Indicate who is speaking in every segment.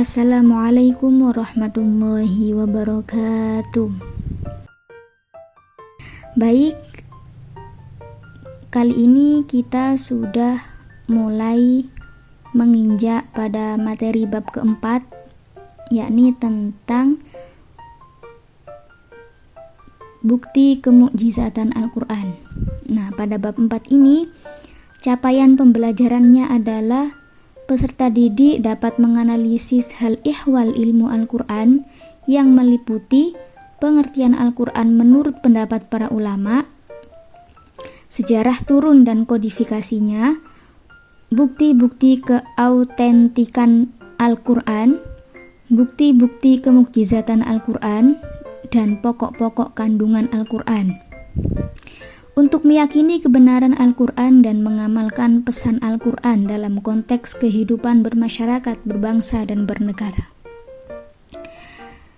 Speaker 1: Assalamualaikum warahmatullahi wabarakatuh. Baik, kali ini kita sudah mulai menginjak pada materi bab keempat, yakni tentang bukti kemukjizatan Al-Quran. Nah, pada bab 4 ini capaian pembelajarannya adalah peserta didik dapat menganalisis hal ihwal ilmu Al-Quran yang meliputi pengertian Al-Quran menurut pendapat para ulama, sejarah turun dan kodifikasinya, bukti-bukti keautentikan Al-Quran, bukti-bukti kemukjizatan Al-Quran, dan pokok-pokok kandungan Al-Quran. Untuk meyakini kebenaran Al-Quran dan mengamalkan pesan Al-Quran dalam konteks kehidupan bermasyarakat, berbangsa, dan bernegara.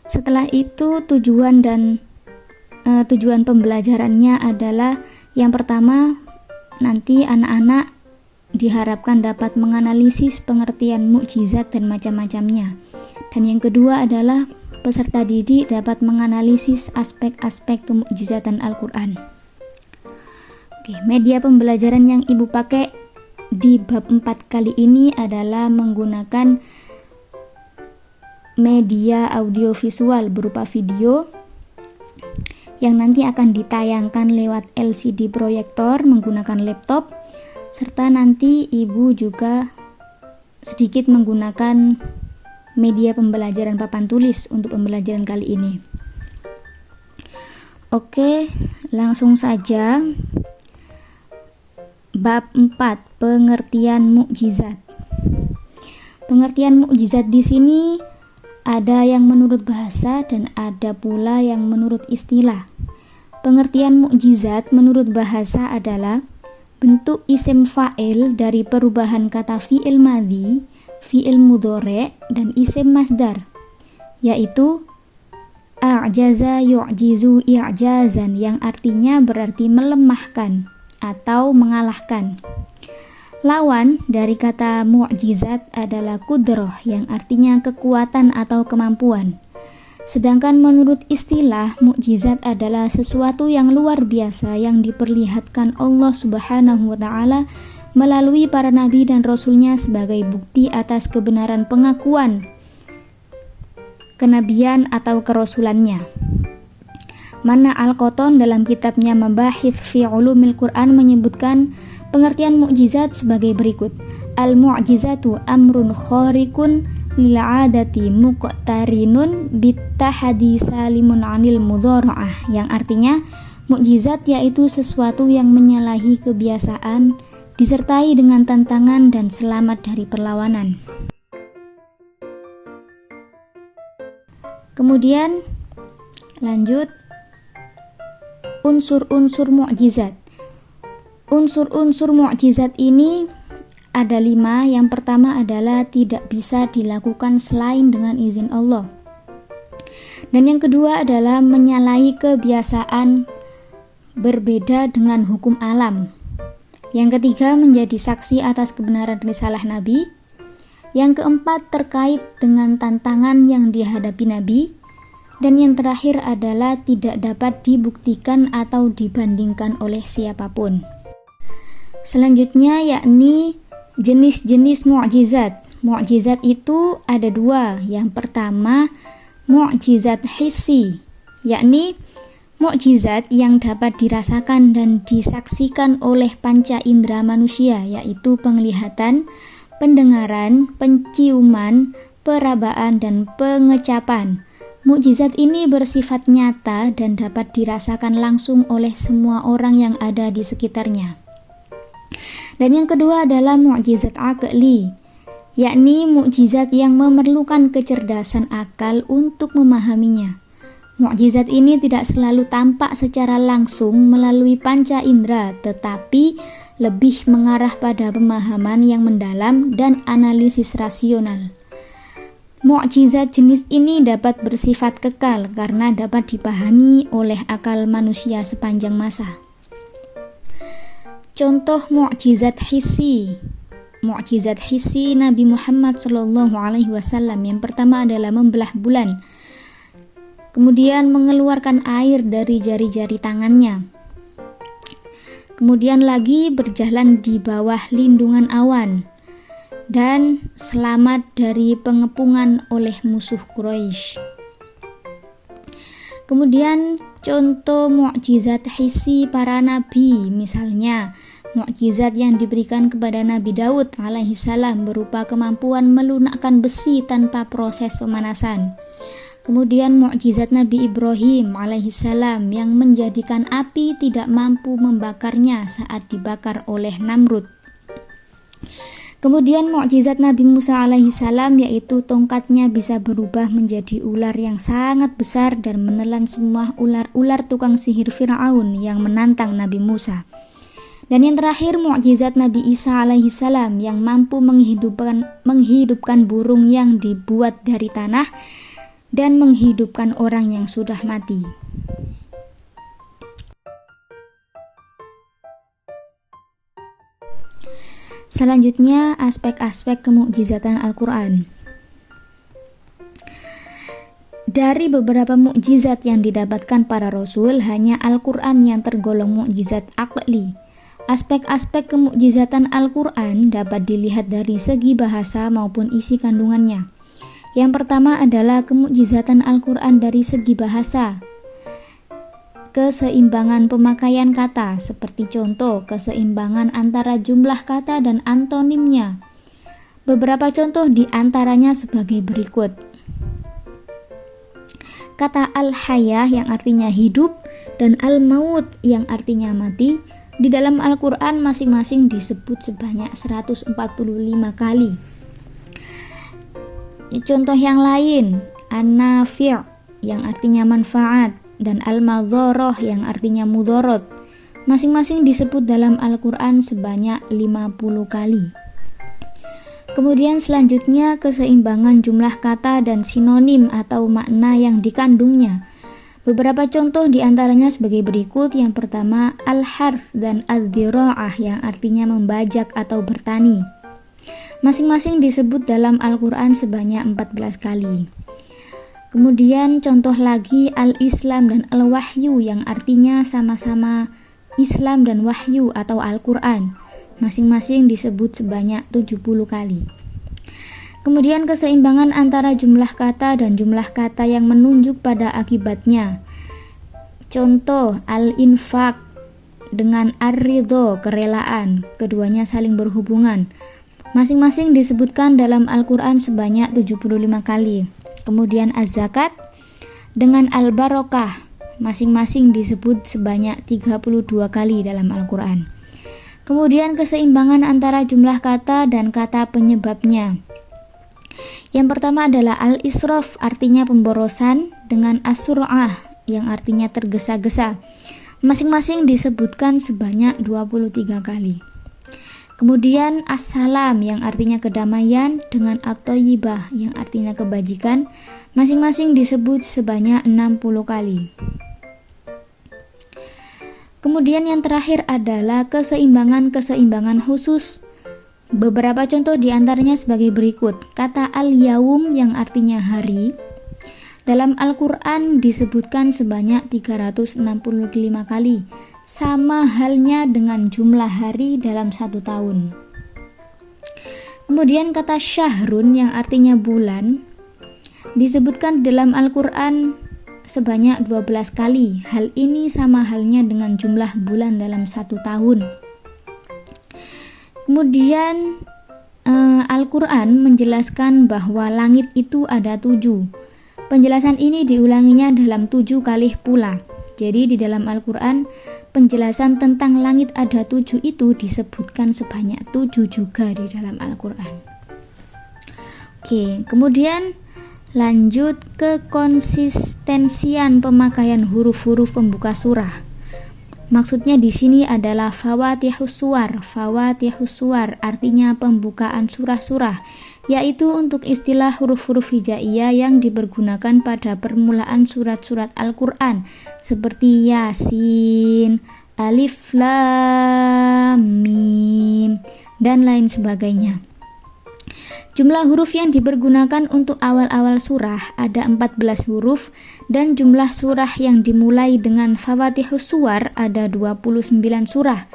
Speaker 1: Setelah itu tujuan pembelajarannya adalah yang pertama, nanti anak-anak diharapkan dapat menganalisis pengertian mukjizat dan macam-macamnya. Dan yang kedua adalah peserta didik dapat menganalisis aspek-aspek kemukjizatan Al-Quran. Media pembelajaran yang Ibu pakai di bab 4 kali ini adalah menggunakan media audiovisual berupa video yang nanti akan ditayangkan lewat LCD proyektor menggunakan laptop, serta nanti Ibu juga sedikit menggunakan media pembelajaran papan tulis untuk pembelajaran kali ini. Oke, langsung saja. Bab 4, pengertian mukjizat. Pengertian mukjizat di sini ada yang menurut bahasa dan ada pula yang menurut istilah. Pengertian mukjizat menurut bahasa adalah bentuk isim fa'il dari perubahan kata fi'il madhi, fi'il mudhari' dan isim masdar, yaitu a'jaza yu'jizu i'jazan, yang artinya berarti melemahkan atau mengalahkan. Lawan dari kata mukjizat adalah qudrah, yang artinya kekuatan atau kemampuan. Sedangkan menurut istilah, mukjizat adalah sesuatu yang luar biasa yang diperlihatkan Allah Subhanahu wa Ta'ala melalui para nabi dan rasulnya sebagai bukti atas kebenaran pengakuan kenabian atau kerasulannya. Mana Al-Qothan dalam kitabnya Mabahith fi Ulumil Quran menyebutkan pengertian mukjizat sebagai berikut. Al-mu'jizatu amrun khariqun lil 'adati muqtarinun bittahadi salimun 'anil mudhara'ah, yang artinya mukjizat yaitu sesuatu yang menyalahi kebiasaan disertai dengan tantangan dan selamat dari perlawanan. Kemudian lanjut, unsur-unsur mukjizat. Unsur-unsur mukjizat ini ada 5. Yang pertama adalah tidak bisa dilakukan selain dengan izin Allah. Dan yang kedua adalah menyalahi kebiasaan, berbeda dengan hukum alam. Yang ketiga, menjadi saksi atas kebenaran risalah Nabi. Yang keempat, terkait dengan tantangan yang dihadapi Nabi. Dan yang terakhir adalah tidak dapat dibuktikan atau dibandingkan oleh siapapun. Selanjutnya yakni jenis-jenis mukjizat. Mukjizat itu ada 2. Yang pertama, mukjizat hissi, yakni mukjizat yang dapat dirasakan dan disaksikan oleh panca indera manusia, yaitu penglihatan, pendengaran, penciuman, perabaan, dan pengecapan. Mukjizat ini bersifat nyata dan dapat dirasakan langsung oleh semua orang yang ada di sekitarnya. Dan yang kedua adalah mukjizat aqli, yakni mukjizat yang memerlukan kecerdasan akal untuk memahaminya. Mukjizat ini tidak selalu tampak secara langsung melalui panca indera, tetapi lebih mengarah pada pemahaman yang mendalam dan analisis rasional. Mukjizat jenis ini dapat bersifat kekal karena dapat dipahami oleh akal manusia sepanjang masa. Contoh mukjizat hissi mukjizat hissi Nabi Muhammad SAW. Yang pertama adalah membelah bulan, kemudian mengeluarkan air dari jari-jari tangannya, kemudian lagi berjalan di bawah lindungan awan, dan selamat dari pengepungan oleh musuh Quraisy. Kemudian contoh mukjizat hissi para nabi, misalnya mukjizat yang diberikan kepada Nabi Daud alaihissalam berupa kemampuan melunakkan besi tanpa proses pemanasan. Kemudian mukjizat Nabi Ibrahim alaihissalam yang menjadikan api tidak mampu membakarnya saat dibakar oleh Namrud. Kemudian mukjizat Nabi Musa alaihissalam, yaitu tongkatnya bisa berubah menjadi ular yang sangat besar dan menelan semua ular-ular tukang sihir Firaun yang menantang Nabi Musa. Dan yang terakhir mukjizat Nabi Isa alaihissalam yang mampu menghidupkan burung yang dibuat dari tanah dan menghidupkan orang yang sudah mati. Selanjutnya, aspek-aspek kemukjizatan Al-Quran. Dari beberapa mukjizat yang didapatkan para rasul, hanya Al-Quran yang tergolong mukjizat aqli. Aspek-aspek kemukjizatan Al-Quran dapat dilihat dari segi bahasa maupun isi kandungannya. Yang pertama adalah kemukjizatan Al-Quran dari segi bahasa. Keseimbangan pemakaian kata, seperti contoh keseimbangan antara jumlah kata dan antonimnya. Beberapa contoh di antaranya sebagai berikut. Kata al-hayah yang artinya hidup dan al-maut yang artinya mati di dalam Al-Quran masing-masing disebut sebanyak 145 kali. Contoh yang lain, an-nafi' yang artinya manfaat dan al-madharah yang artinya mudorot masing-masing disebut dalam Al-Quran sebanyak 50 kali. Kemudian selanjutnya keseimbangan jumlah kata dan sinonim atau makna yang dikandungnya. Beberapa contoh diantaranya sebagai berikut. Yang pertama, al-harth dan al-dhira'ah yang artinya membajak atau bertani. Masing-masing disebut dalam Al-Quran sebanyak 14 kali. Kemudian contoh lagi al-Islam dan al-Wahyu yang artinya sama-sama Islam dan Wahyu atau Al-Quran. Masing-masing disebut sebanyak 70 kali. Kemudian keseimbangan antara jumlah kata dan jumlah kata yang menunjuk pada akibatnya. Contoh al-infaq dengan ar-ridho, kerelaan. Keduanya saling berhubungan. Masing-masing disebutkan dalam Al-Quran sebanyak 75 kali. Kemudian az-zakat dengan al-barokah masing-masing disebut sebanyak 32 kali dalam Al-Quran. Kemudian keseimbangan antara jumlah kata dan kata penyebabnya. Yang pertama adalah al-israf artinya pemborosan dengan as-sur'ah yang artinya tergesa-gesa. Masing-masing disebutkan sebanyak 23 kali. Kemudian as-salam yang artinya kedamaian dengan at-thayyibah yang artinya kebajikan, masing-masing disebut sebanyak 60 kali. Kemudian yang terakhir adalah keseimbangan khusus. Beberapa contoh diantaranya sebagai berikut. Kata al-yaum yang artinya hari dalam Al-Quran disebutkan sebanyak 365 kali. Sama halnya dengan jumlah hari dalam 1 tahun. Kemudian kata syahrun yang artinya bulan disebutkan dalam Al-Quran sebanyak 12 kali. Hal ini sama halnya dengan jumlah bulan dalam 1 tahun. Kemudian Al-Quran menjelaskan bahwa langit itu ada 7. Penjelasan ini diulanginya dalam 7 kali pula. Jadi di dalam Al-Quran penjelasan tentang langit ada 7 itu disebutkan sebanyak 7 juga di dalam Al-Quran. Oke, kemudian lanjut ke konsistensian pemakaian huruf-huruf pembuka surah. Maksudnya di sini adalah fawatihus suwar. Fawatihus suwar artinya pembukaan surah-surah, yaitu untuk istilah huruf-huruf hijaiyah yang dipergunakan pada permulaan surat-surat Al-Quran seperti Yasin, Alif Lam Mim, dan lain sebagainya. Jumlah huruf yang dipergunakan untuk awal-awal surah ada 14 huruf, dan jumlah surah yang dimulai dengan Fawathihus Suwar ada 29 surah.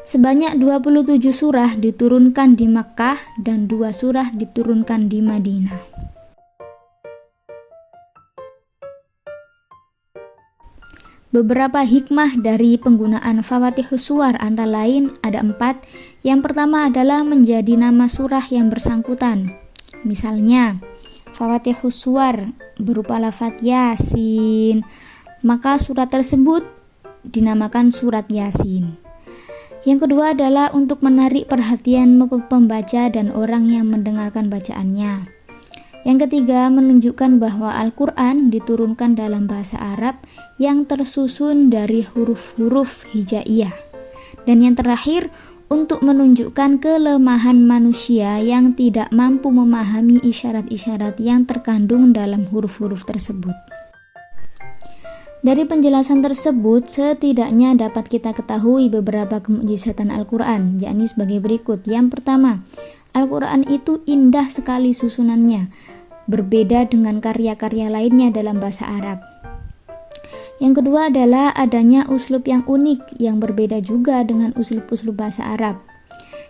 Speaker 1: Sebanyak 27 surah diturunkan di Makkah dan 2 surah diturunkan di Madinah. Beberapa hikmah dari penggunaan Fawathihus Suwar antara lain ada 4. Yang pertama adalah menjadi nama surah yang bersangkutan. Misalnya, Fawathihus Suwar berupa lafaz Yasin, maka surat tersebut dinamakan surat Yasin. Yang kedua adalah untuk menarik perhatian pembaca dan orang yang mendengarkan bacaannya. Yang ketiga, menunjukkan bahwa Al-Quran diturunkan dalam bahasa Arab yang tersusun dari huruf-huruf hijaiyah. Dan yang terakhir, untuk menunjukkan kelemahan manusia yang tidak mampu memahami isyarat-isyarat yang terkandung dalam huruf-huruf tersebut. Dari penjelasan tersebut, setidaknya dapat kita ketahui beberapa kemukjizatan Al-Quran, yakni sebagai berikut. Yang pertama, Al-Quran itu indah sekali susunannya, berbeda dengan karya-karya lainnya dalam bahasa Arab. Yang kedua adalah adanya uslub yang unik yang berbeda juga dengan uslub-uslub bahasa Arab.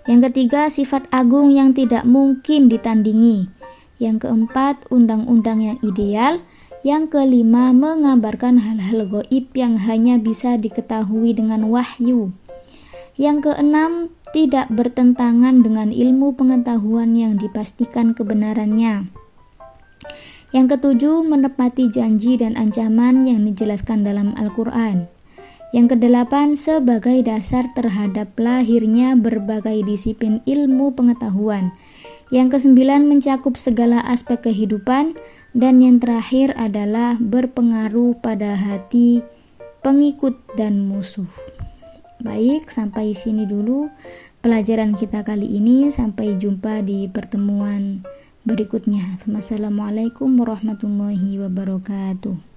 Speaker 1: Yang ketiga, sifat agung yang tidak mungkin ditandingi. Yang keempat, undang-undang yang ideal. Yang kelima, mengabarkan hal-hal gaib yang hanya bisa diketahui dengan wahyu. Yang keenam, tidak bertentangan dengan ilmu pengetahuan yang dipastikan kebenarannya. Yang ketujuh, menepati janji dan ancaman yang dijelaskan dalam Al-Quran. Yang kedelapan, sebagai dasar terhadap lahirnya berbagai disiplin ilmu pengetahuan. Yang kesembilan, mencakup segala aspek kehidupan. Dan yang terakhir adalah berpengaruh pada hati pengikut dan musuh. Baik, sampai sini dulu pelajaran kita kali ini. Sampai jumpa di pertemuan berikutnya. Wassalamualaikum warahmatullahi wabarakatuh.